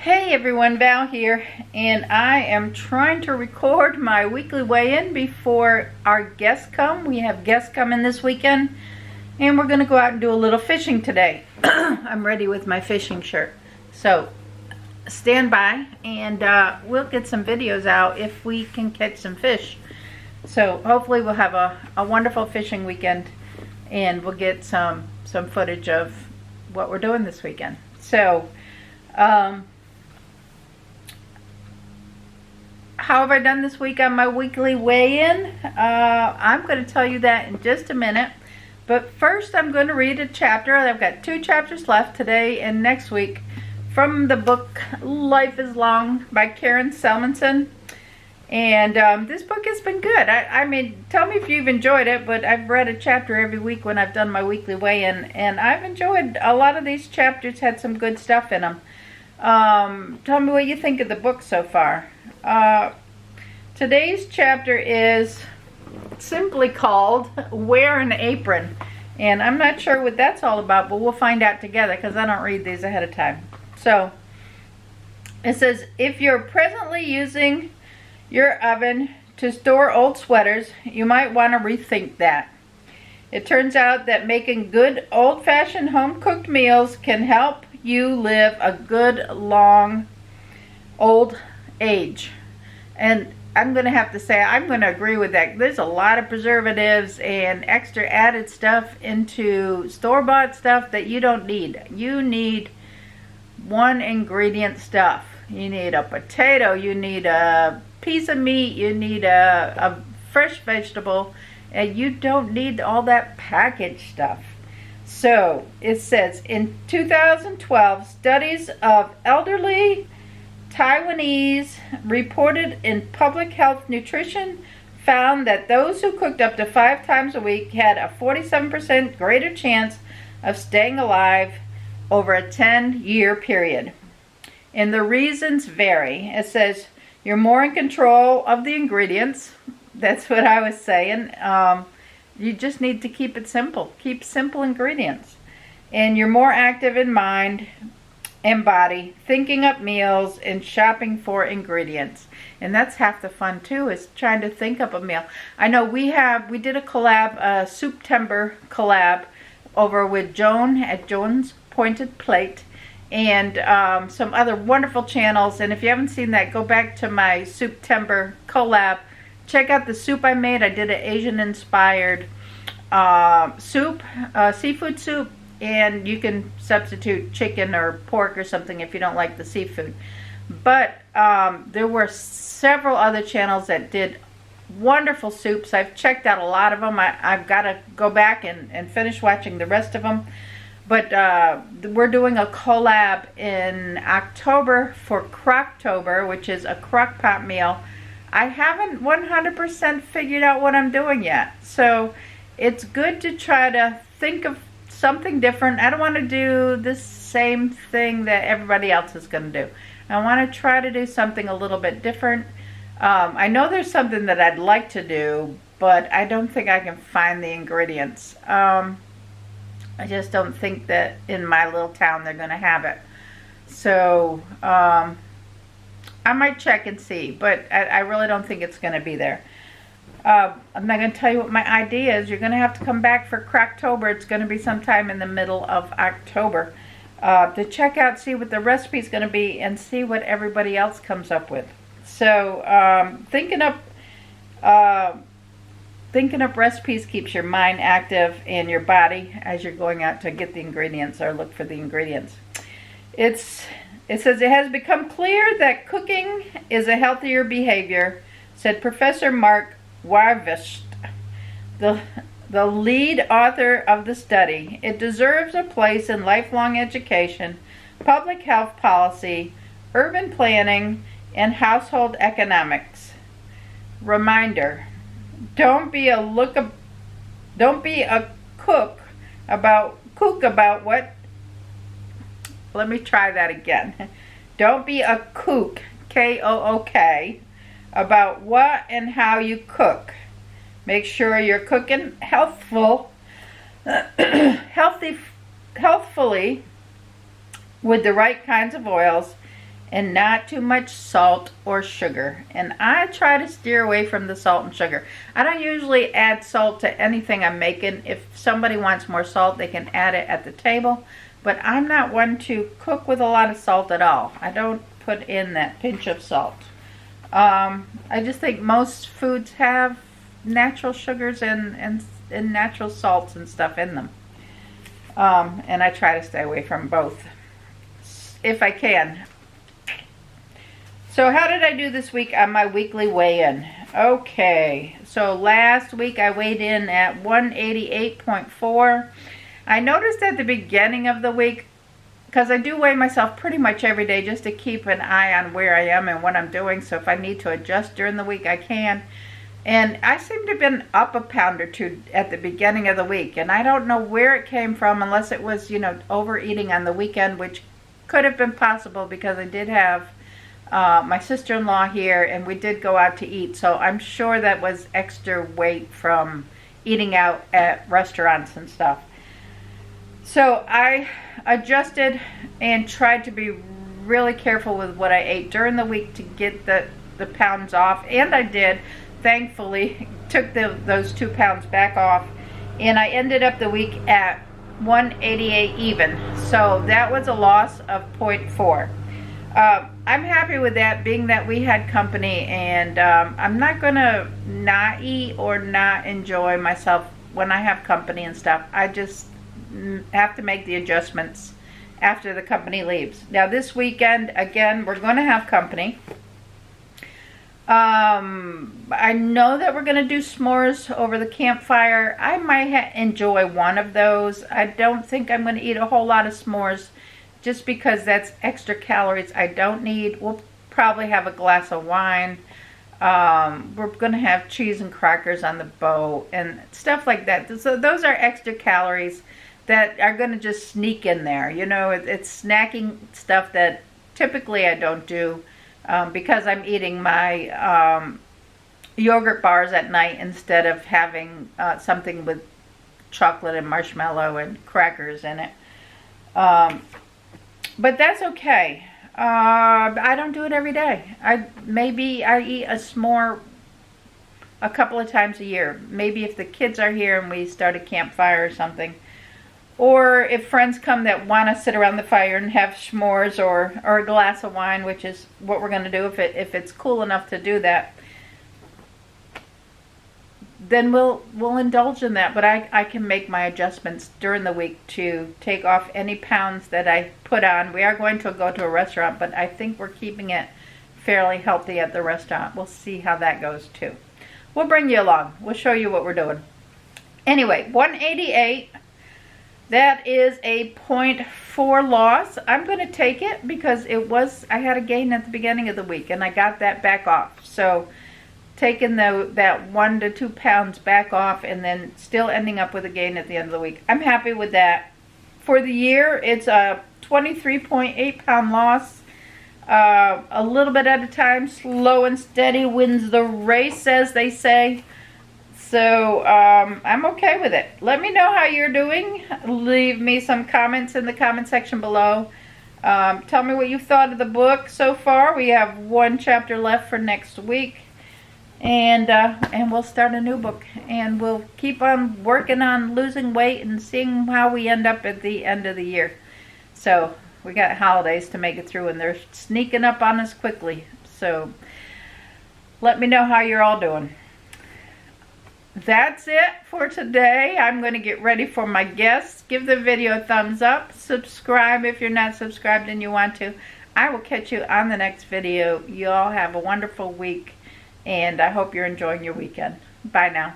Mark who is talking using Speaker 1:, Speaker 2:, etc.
Speaker 1: Hey everyone, Val here, and I am trying to record my weekly weigh-in before our guests come. We have guests coming this weekend, and we're going to go out and do a little fishing today. I'm ready with my fishing shirt, so stand by, and we'll get some videos out if we can catch some fish. So hopefully we'll have a wonderful fishing weekend, and we'll get some footage of what we're doing this weekend. So how have I done this week on my weekly weigh-in? I'm going to tell you that in just a minute. But first I'm going to read a chapter. I've got 2 chapters left today and next week from the book Life is Long by Karen Selmanson. And this book has been good. I mean, tell me if you've enjoyed it, but I've read a chapter every week when I've done my weekly weigh-in. And I've enjoyed a lot of these chapters, had some good stuff in them. Tell me what you think of the book so far. Today's chapter is simply called Wear an Apron, and I'm not sure what that's all about, but we'll find out together because I don't read these ahead of time. So it says, if you're presently using your oven to store old sweaters, you might want to rethink that. It turns out that making good old-fashioned home-cooked meals can help you live a good long old age. And I'm going to have to say, I'm going to agree with that. There's a lot of preservatives and extra added stuff into store-bought stuff that you don't need. You need one ingredient stuff. You need a potato, you need a piece of meat, you need a fresh vegetable, and you don't need all that packaged stuff. So it says, in 2012, studies of elderly Taiwanese reported in Public Health Nutrition found that those who cooked up to 5 times a week had a 47% greater chance of staying alive over a 10-year period. And the reasons vary. It says you're more in control of the ingredients. That's what I was saying. You just need to keep it simple. Keep simple ingredients. And you're more active in mind and body, thinking up meals and shopping for ingredients. And that's half the fun too, is trying to think up a meal. I know we did a collab, a Soup-tember collab over with Joan at Joan's Pointed Plate, and some other wonderful channels. And if you haven't seen that, go back to my Soup-tember collab. Check out the soup I made. I did an Asian inspired soup, seafood soup. And you can substitute chicken or pork or something if you don't like the seafood. But there were several other channels that did wonderful soups. I've checked out a lot of them. I've got to go back and finish watching the rest of them. But we're doing a collab in October for Crocktober, which is a crock pot meal. I haven't 100% figured out what I'm doing yet. So it's good to try to think of something different. I don't want to do the same thing that everybody else is going to do. I want to try to do something a little bit different. I know there's something that I'd like to do, but I don't think I can find the ingredients. I just don't think that in my little town they're going to have it. So I might check and see, but I really don't think it's going to be there. I'm not going to tell you what my idea is. You're going to have to come back for Crocktober. It's going to be sometime in the middle of October to check out, see what the recipe is going to be, and see what everybody else comes up with. So thinking up recipes keeps your mind active and your body as you're going out to get the ingredients or look for the ingredients. It says it has become clear that cooking is a healthier behavior, said Professor Mark Warvisht, the lead author of the study. It deserves a place in lifelong education, public health policy, urban planning, and household economics. Reminder: don't be a kook about what. Let me try that again. Don't be a kook, K-O-O-K, about what and how you cook. Make sure you're cooking healthfully with the right kinds of oils and not too much salt or sugar. And I try to steer away from the salt and sugar. I don't usually add salt to anything I'm making. If somebody wants more salt, they can add it at the table. But I'm not one to cook with a lot of salt at all. I don't put in that pinch of salt. I just think most foods have natural sugars and natural salts and stuff in them. And I try to stay away from both if I can. So how did I do this week on my weekly weigh-in? Okay, so last week I weighed in at 188.4. I noticed at the beginning of the week, because I do weigh myself pretty much every day just to keep an eye on where I am and what I'm doing, so if I need to adjust during the week, I can. And I seem to have been up a pound or two at the beginning of the week, and I don't know where it came from, unless it was, overeating on the weekend, which could have been possible because I did have my sister-in-law here, and we did go out to eat, so I'm sure that was extra weight from eating out at restaurants and stuff. So I adjusted and tried to be really careful with what I ate during the week to get the pounds off, and I did. Thankfully, took those 2 pounds back off, and I ended up the week at 188 even. So that was a loss of 0.4. I'm happy with that, being that we had company, and I'm not going to not eat or not enjoy myself when I have company and stuff. I just have to make the adjustments after the company leaves. Now this weekend, again, we're going to have company. I know that we're going to do s'mores over the campfire. I might enjoy one of those. I don't think I'm going to eat a whole lot of s'mores just because that's extra calories I don't need. We'll probably have a glass of wine. We're going to have cheese and crackers on the boat and stuff like that. So those are extra calories that are going to just sneak in there. It's snacking stuff that typically I don't do. Because I'm eating my yogurt bars at night instead of having something with chocolate and marshmallow and crackers in it. But that's okay. I don't do it every day. Maybe I eat a s'more a couple of times a year. Maybe if the kids are here and we start a campfire or something. Or if friends come that want to sit around the fire and have s'mores or a glass of wine, which is what we're going to do if it's cool enough to do that, then we'll indulge in that. But I can make my adjustments during the week to take off any pounds that I put on. We are going to go to a restaurant, but I think we're keeping it fairly healthy at the restaurant. We'll see how that goes too. We'll bring you along. We'll show you what we're doing. Anyway, 188. That is a 0.4 loss. I'm going to take it because I had a gain at the beginning of the week and I got that back off. So taking that 1 to 2 pounds back off and then still ending up with a gain at the end of the week. I'm happy with that. For the year, it's a 23.8 pound loss. A little bit at a time, slow and steady wins the race, as they say. So I'm okay with it. Let me know how you're doing. Leave me some comments in the comment section below. Tell me what you thought of the book so far. We have 1 chapter left for next week. And we'll start a new book. And we'll keep on working on losing weight and seeing how we end up at the end of the year. So we got holidays to make it through, and they're sneaking up on us quickly. So let me know how you're all doing. That's it for today. I'm going to get ready for my guests. Give the video a thumbs up. Subscribe if you're not subscribed and you want to. I will catch you on the next video. You all have a wonderful week, and I hope you're enjoying your weekend. Bye now.